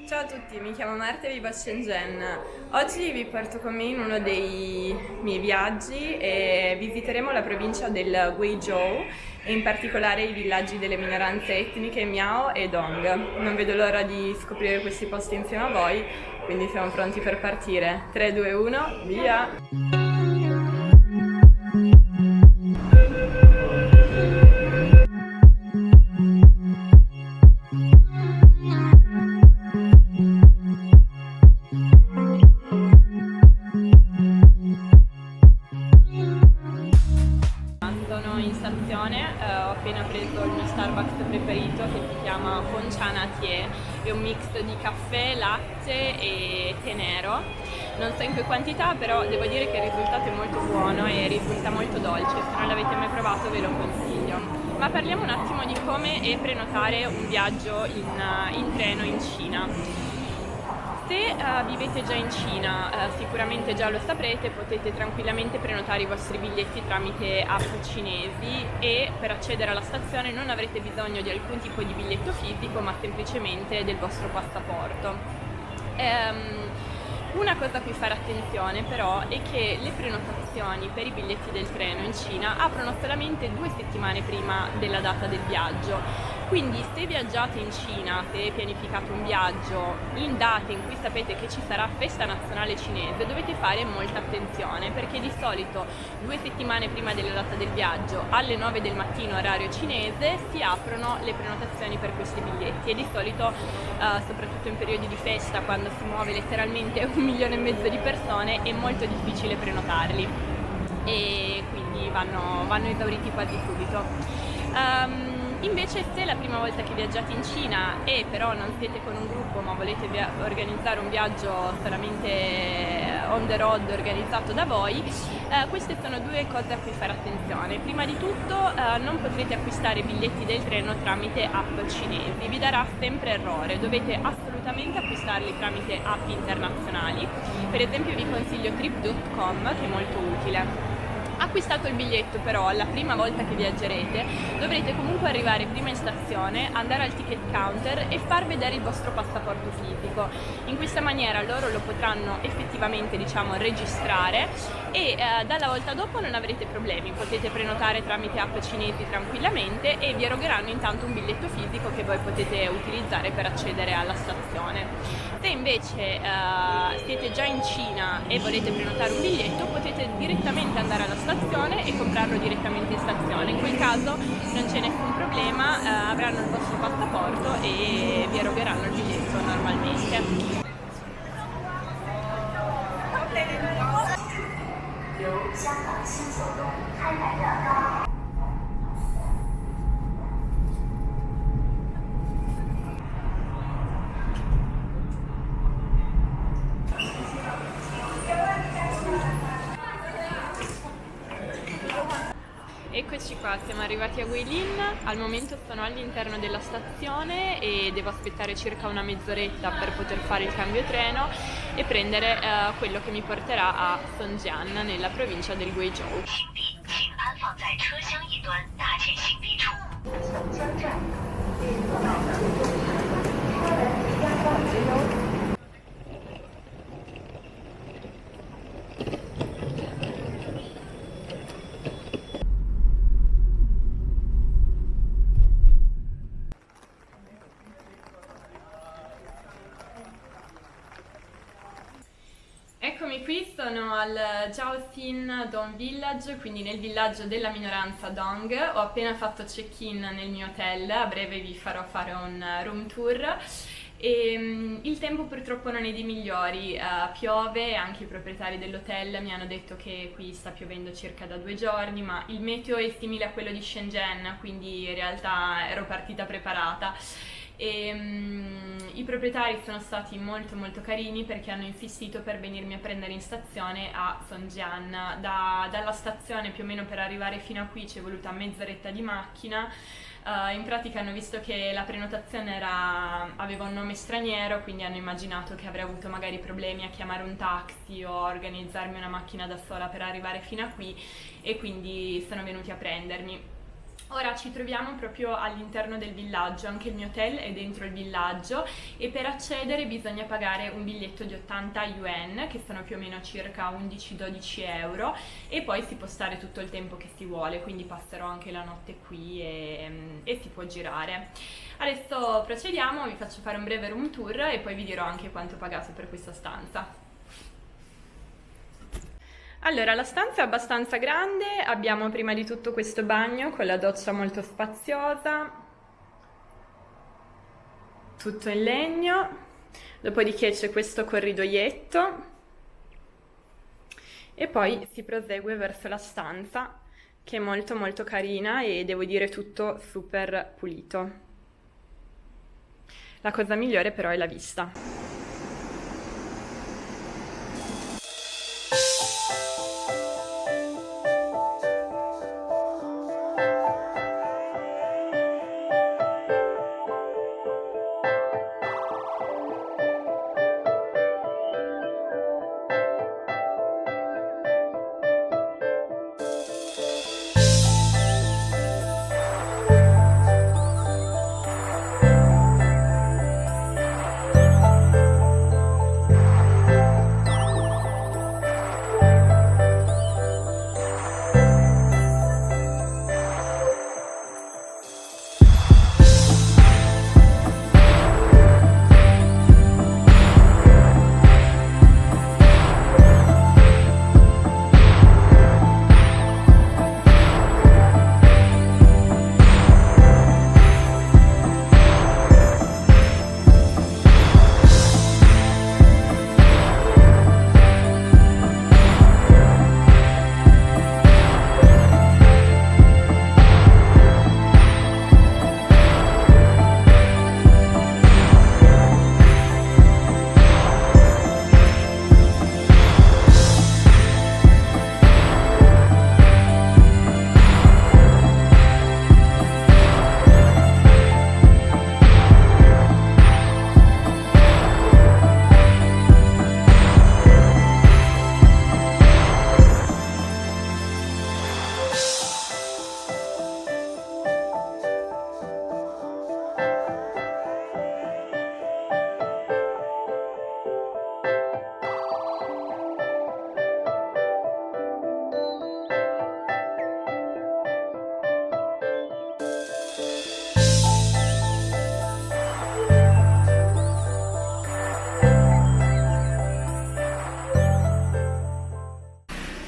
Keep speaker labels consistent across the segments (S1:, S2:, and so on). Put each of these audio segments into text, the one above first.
S1: Ciao a tutti, mi chiamo Marta e vivo a Shenzhen. Oggi vi porto con me in uno dei miei viaggi e visiteremo la provincia del Guizhou e in particolare i villaggi delle minoranze etniche Miao e Dong. Non vedo l'ora di scoprire questi posti insieme a voi, quindi siamo pronti per partire. 3, 2, 1, via! Sono in stazione, ho appena preso il mio Starbucks preferito che si chiama Conchana Tea, è un mix di caffè, latte e tè nero. Non so in che quantità, però devo dire che il risultato è molto buono e risulta molto dolce, se non l'avete mai provato ve lo consiglio. Ma parliamo un attimo di come prenotare un viaggio in treno in Cina. Se vivete già in Cina, sicuramente già lo saprete, potete tranquillamente prenotare i vostri biglietti tramite app cinesi e per accedere alla stazione non avrete bisogno di alcun tipo di biglietto fisico, ma semplicemente del vostro passaporto. Una cosa a cui fare attenzione però è che le prenotazioni per i biglietti del treno in Cina aprono solamente 2 settimane prima della data del viaggio. Quindi se viaggiate in Cina, se pianificate un viaggio in date in cui sapete che ci sarà festa nazionale cinese, dovete fare molta attenzione perché di solito 2 settimane prima della data del viaggio alle 9 del mattino orario cinese si aprono le prenotazioni per questi biglietti e di solito soprattutto in periodi di festa quando si muove letteralmente 1,5 milioni di persone è molto difficile prenotarli e quindi vanno esauriti quasi subito. Invece se è la prima volta che viaggiate in Cina e però non siete con un gruppo ma volete organizzare un viaggio solamente on the road organizzato da voi, queste sono 2 cose a cui fare attenzione. Prima di tutto non potrete acquistare biglietti del treno tramite app cinesi, vi darà sempre errore, dovete assolutamente acquistarli tramite app internazionali. Per esempio vi consiglio Trip.com che è molto utile. Acquistato il biglietto però la prima volta che viaggerete dovrete comunque arrivare prima in stazione, andare al ticket counter e far vedere il vostro passaporto fisico. In questa maniera loro lo potranno effettivamente registrare e dalla volta dopo non avrete problemi, potete prenotare tramite app cinesi tranquillamente e vi erogheranno intanto un biglietto fisico che voi potete utilizzare per accedere alla stazione. Se invece siete già in Cina e volete prenotare un biglietto potete direttamente andare alla stazione e comprarlo direttamente in stazione. In quel caso non c'è nessun problema, avranno il vostro passaporto e vi erogheranno il biglietto normalmente. Eccoci qua, siamo arrivati a Guilin, al momento sono all'interno della stazione e devo aspettare circa una mezz'oretta per poter fare il cambio treno e prendere quello che mi porterà a Songjian, nella provincia del Guizhou. Eccomi qui, sono al Jiaoxin Dong Village, quindi nel villaggio della minoranza Dong. Ho appena fatto check-in nel mio hotel, a breve vi farò fare un room tour. Il tempo purtroppo non è dei migliori, piove, anche i proprietari dell'hotel mi hanno detto che qui sta piovendo circa da 2 giorni, ma il meteo è simile a quello di Shenzhen, quindi in realtà ero partita preparata. I proprietari sono stati molto molto carini perché hanno insistito per venirmi a prendere in stazione a Songjian. Dalla stazione più o meno per arrivare fino a qui ci è voluta mezz'oretta di macchina. In pratica hanno visto che la prenotazione aveva un nome straniero, quindi hanno immaginato che avrei avuto magari problemi a chiamare un taxi o a organizzarmi una macchina da sola per arrivare fino a qui e quindi sono venuti a prendermi. Ora ci troviamo proprio all'interno del villaggio, anche il mio hotel è dentro il villaggio e per accedere bisogna pagare un biglietto di 80 yuan, che sono più o meno circa 11-12 euro, e poi si può stare tutto il tempo che si vuole, quindi passerò anche la notte qui e si può girare. Adesso procediamo, vi faccio fare un breve room tour e poi vi dirò anche quanto ho pagato per questa stanza. Allora, la stanza è abbastanza grande, abbiamo prima di tutto questo bagno con la doccia molto spaziosa, tutto in legno, dopodiché c'è questo corridoietto e poi si prosegue verso la stanza che è molto molto carina e devo dire tutto super pulito. La cosa migliore però è la vista.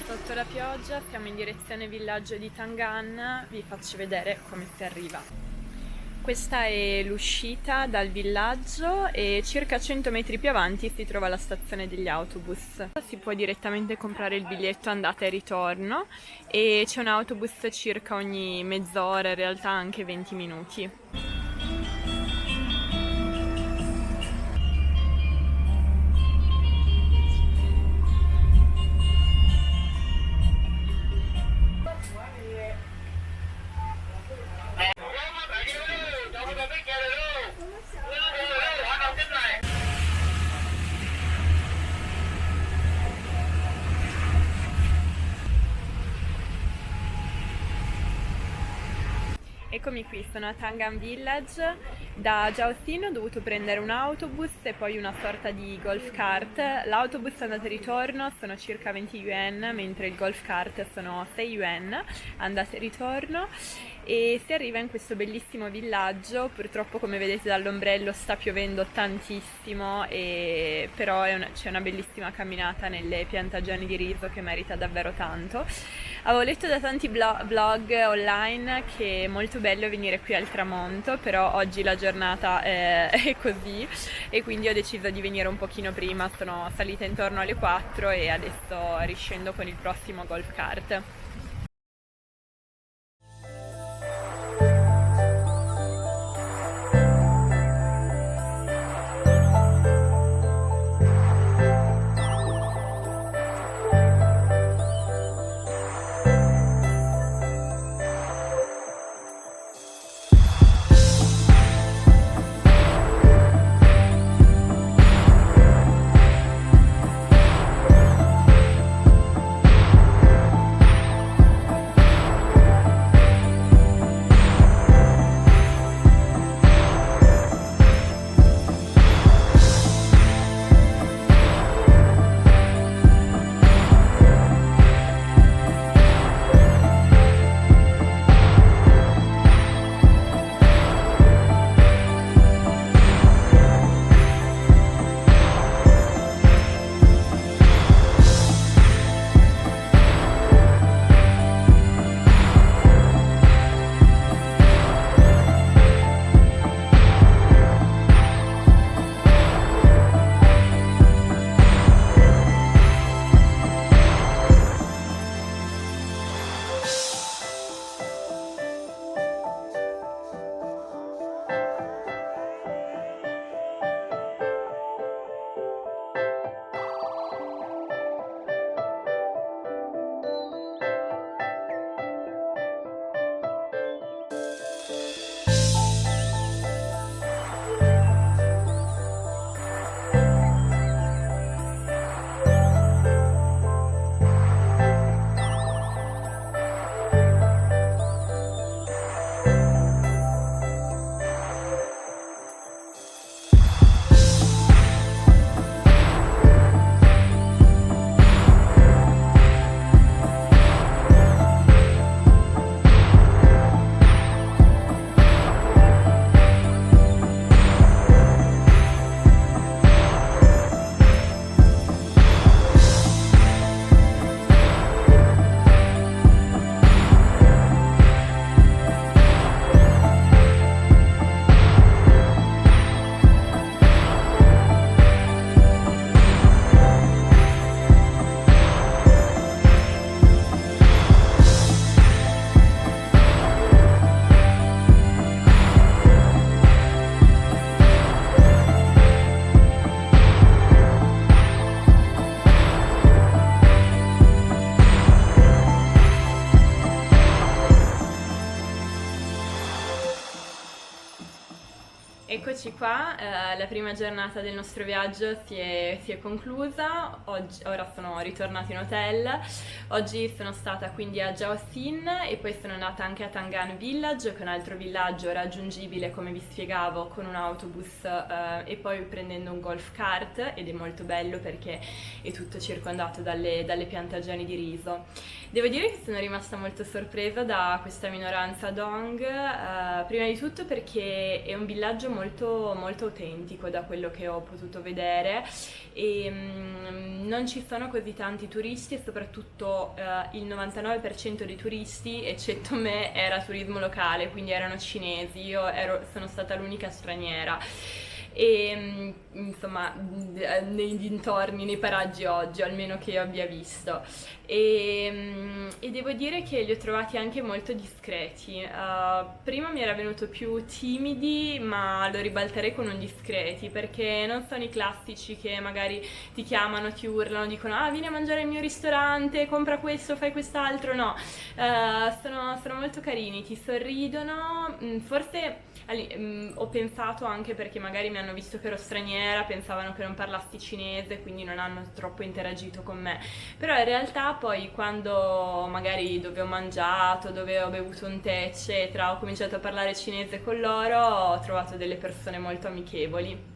S1: Sotto la pioggia siamo in direzione villaggio di Tangan, vi faccio vedere come si arriva. Questa è l'uscita dal villaggio e circa 100 metri più avanti si trova la stazione degli autobus. Si può direttamente comprare il biglietto andata e ritorno e c'è un autobus circa ogni mezz'ora, in realtà anche 20 minuti. Eccomi qui, sono a Tangan Village. Da Jiaoxin ho dovuto prendere un autobus e poi una sorta di golf cart. L'autobus andata e ritorno sono circa 20 yuan, mentre il golf cart sono 6 yuan andata e ritorno. E si arriva in questo bellissimo villaggio. Purtroppo, come vedete dall'ombrello, sta piovendo tantissimo, però c'è una bellissima camminata nelle piantagioni di riso che merita davvero tanto. Avevo letto da tanti blog online che è molto bello venire qui al tramonto, però oggi la giornata è così e quindi ho deciso di venire un pochino prima. Sono salita intorno alle 4 e adesso riscendo con il prossimo golf cart. eccoci qua, la prima giornata del nostro viaggio si è conclusa, ora sono ritornata in hotel, oggi sono stata quindi a Jiaoxin e poi sono andata anche a Tangan Village, che è un altro villaggio raggiungibile, come vi spiegavo, con un autobus e poi prendendo un golf cart, ed è molto bello perché è tutto circondato dalle piantagioni di riso. Devo dire che sono rimasta molto sorpresa da questa minoranza Dong, prima di tutto perché è un villaggio molto, molto autentico da quello che ho potuto vedere e non ci sono così tanti turisti e soprattutto il 99% dei turisti, eccetto me, era turismo locale, quindi erano cinesi, sono stata l'unica straniera. E insomma, nei dintorni, nei paraggi oggi, almeno che io abbia visto. E devo dire che li ho trovati anche molto discreti. Prima mi era venuto più timidi, ma lo ribalterei con un discreti, perché non sono i classici che magari ti chiamano, ti urlano, dicono ah, vieni a mangiare al mio ristorante, compra questo, fai quest'altro. No, sono molto carini, ti sorridono. Forse ho pensato anche perché magari mi hanno visto che ero straniera, pensavano che non parlassi cinese, quindi non hanno troppo interagito con me. Però in realtà poi quando magari dove ho mangiato, dove ho bevuto un tè, eccetera, ho cominciato a parlare cinese con loro, ho trovato delle persone molto amichevoli.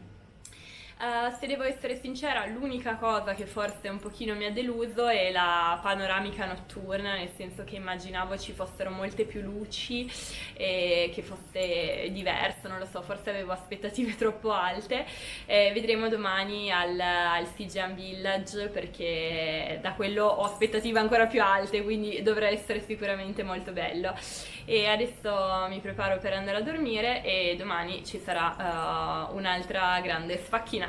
S1: Se devo essere sincera, l'unica cosa che forse un pochino mi ha deluso è la panoramica notturna, nel senso che immaginavo ci fossero molte più luci e che fosse diverso, non lo so, forse avevo aspettative troppo alte. Vedremo domani al Sijian Village, perché da quello ho aspettative ancora più alte, quindi dovrà essere sicuramente molto bello. E adesso mi preparo per andare a dormire e domani ci sarà un'altra grande sfacchinata.